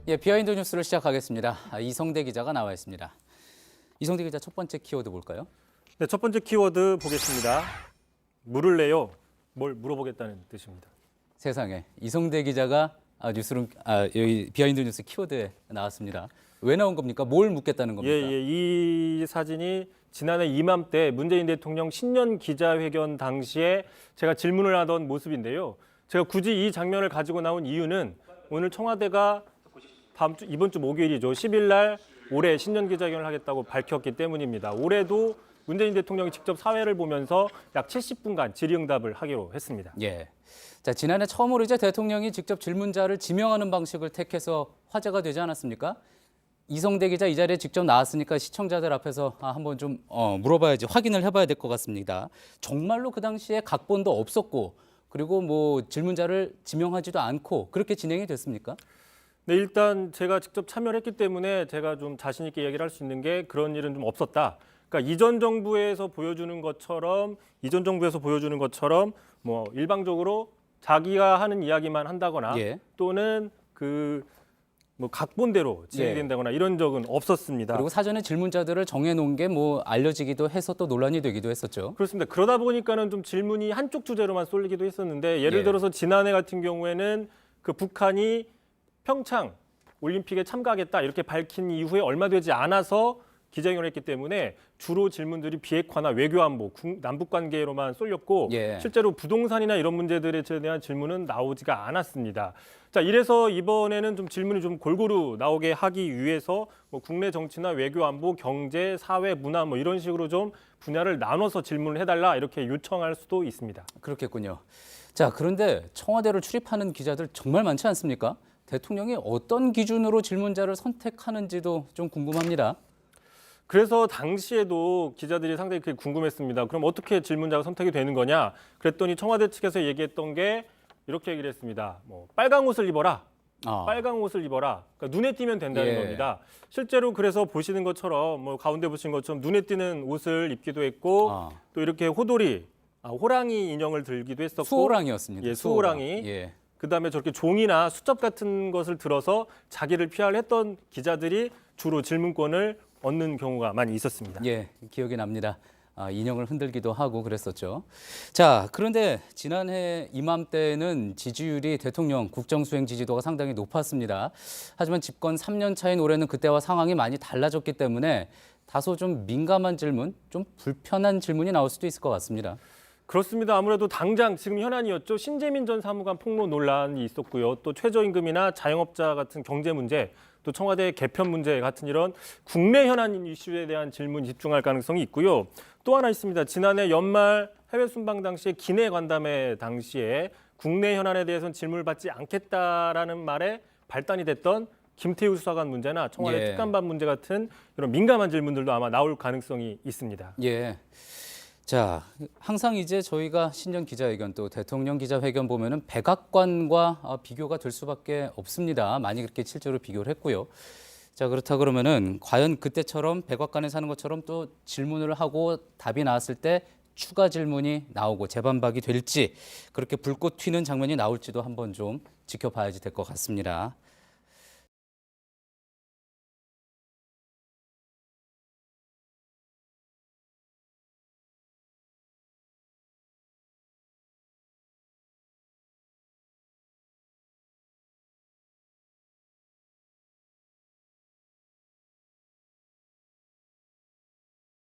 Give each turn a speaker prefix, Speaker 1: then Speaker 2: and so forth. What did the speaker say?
Speaker 1: 예, 비하인드 뉴스를 시작하겠습니다. 이성대 기자가 나와 있습니다. 이성대 기자, 첫 번째 키워드 볼까요?
Speaker 2: 네, 첫 번째 키워드 보겠습니다. 물을래요? 뭘 물어보겠다는 뜻입니다.
Speaker 1: 세상에, 이성대 기자가 여기 비하인드 뉴스 키워드에 나왔습니다. 왜 나온 겁니까? 뭘 묻겠다는 겁니까?
Speaker 2: 이 사진이 지난해 이맘때 문재인 대통령 신년 기자회견 당시에 제가 질문을 하던 모습인데요. 제가 굳이 이 장면을 가지고 나온 이유는 오늘 청와대가 이번 주 목요일이죠. 10일 날 올해 신년 기자회견을 하겠다고 밝혔기 때문입니다. 올해도 문재인 대통령이 직접 사회를 보면서 약 70분간 질의응답을 하기로 했습니다.
Speaker 1: 예. 자, 지난해 처음으로 이제 대통령이 직접 질문자를 지명하는 방식을 택해서 화제가 되지 않았습니까? 이성대 기자 이 자리에 직접 나왔으니까 시청자들 앞에서 한번 좀 물어봐야지, 확인을 해봐야 될 것 같습니다. 정말로 그 당시에 각본도 없었고, 그리고 뭐 질문자를 지명하지도 않고 그렇게 진행이 됐습니까?
Speaker 2: 네, 일단 제가 직접 참여를 했기 때문에 제가 좀 자신 있게 얘기를 할 수 있는 게 그런 일은 좀 없었다. 그러니까 이전 정부에서 보여주는 것처럼 뭐 일방적으로 자기가 하는 이야기만 한다거나
Speaker 1: 예.
Speaker 2: 또는 뭐 각본대로 진행된다거나 이런 적은 없었습니다.
Speaker 1: 그리고 사전에 질문자들을 정해놓은 게 뭐 알려지기도 해서 또 논란이 되기도 했었죠.
Speaker 2: 그렇습니다. 그러다 보니까는 좀 질문이 한쪽 주제로만 쏠리기도 했었는데 예를
Speaker 1: 예.
Speaker 2: 들어서 지난해 같은 경우에는 그 북한이 평창 올림픽에 참가하겠다 이렇게 밝힌 이후에 얼마 되지 않아서 기자회견을 했기 때문에 주로 질문들이 비핵화나 외교안보, 남북 관계로만 쏠렸고
Speaker 1: 예.
Speaker 2: 실제로 부동산이나 이런 문제들에 대한 질문은 나오지가 않았습니다. 자, 이래서 이번에는 좀 질문이 좀 골고루 나오게 하기 위해서 뭐 국내 정치나 외교안보, 경제, 사회, 문화 뭐 이런 식으로 좀 분야를 나눠서 질문을 해달라 이렇게 요청할 수도 있습니다.
Speaker 1: 그렇겠군요. 자, 그런데 청와대를 출입하는 기자들 정말 많지 않습니까? 대통령이 어떤 기준으로 질문자를 선택하는지도 좀 궁금합니다.
Speaker 2: 그래서 당시에도 기자들이 상당히 그게 궁금했습니다. 그럼 어떻게 질문자가 선택이 되는 거냐? 그랬더니 청와대 측에서 얘기했던 게 이렇게 얘기를 했습니다. 뭐 빨간 옷을 입어라. 빨간 옷을 입어라. 그러니까 눈에 띄면 된다는 겁니다. 실제로 그래서 보시는 것처럼 뭐 가운데 보시는 것처럼 눈에 띄는 옷을 입기도 했고 또 이렇게 호랑이 인형을 들기도 했었고
Speaker 1: 수호랑이었습니다.
Speaker 2: 예, 수호랑이.
Speaker 1: 예.
Speaker 2: 그다음에 저렇게 종이나 수첩 같은 것을 들어서 자기를 피하려 했던 기자들이 주로 질문권을 얻는 경우가 많이 있었습니다.
Speaker 1: 예, 기억이 납니다. 인형을 흔들기도 하고 그랬었죠. 자, 그런데 지난해 이맘때는 지지율이 대통령 국정수행 지지도가 상당히 높았습니다. 하지만 집권 3년 차인 올해는 그때와 상황이 많이 달라졌기 때문에 다소 좀 민감한 질문, 좀 불편한 질문이 나올 수도 있을 것 같습니다.
Speaker 2: 그렇습니다. 아무래도 당장 지금 현안이었죠. 신재민 전 사무관 폭로 논란이 있었고요. 또 최저임금이나 자영업자 같은 경제 문제, 또 청와대 개편 문제 같은 이런 국내 현안 이슈에 대한 질문이 집중할 가능성이 있고요. 또 하나 있습니다. 지난해 연말 해외 순방 당시에 기내 간담회 당시에 국내 현안에 대해서는 질문을 받지 않겠다라는 말에 발단이 됐던 김태우 수사관 문제나 청와대 특감반 문제 같은 이런 민감한 질문들도 아마 나올 가능성이 있습니다.
Speaker 1: 예. 자, 항상 이제 저희가 신년 기자회견 또 대통령 기자회견 보면은 백악관과 비교가 될 수밖에 없습니다. 많이 그렇게 실제로 비교를 했고요. 자, 그렇다 그러면은 과연 그때처럼 백악관에 사는 것처럼 또 질문을 하고 답이 나왔을 때 추가 질문이 나오고 재반박이 될지, 그렇게 불꽃 튀는 장면이 나올지도 한번 좀 지켜봐야지 될 것 같습니다.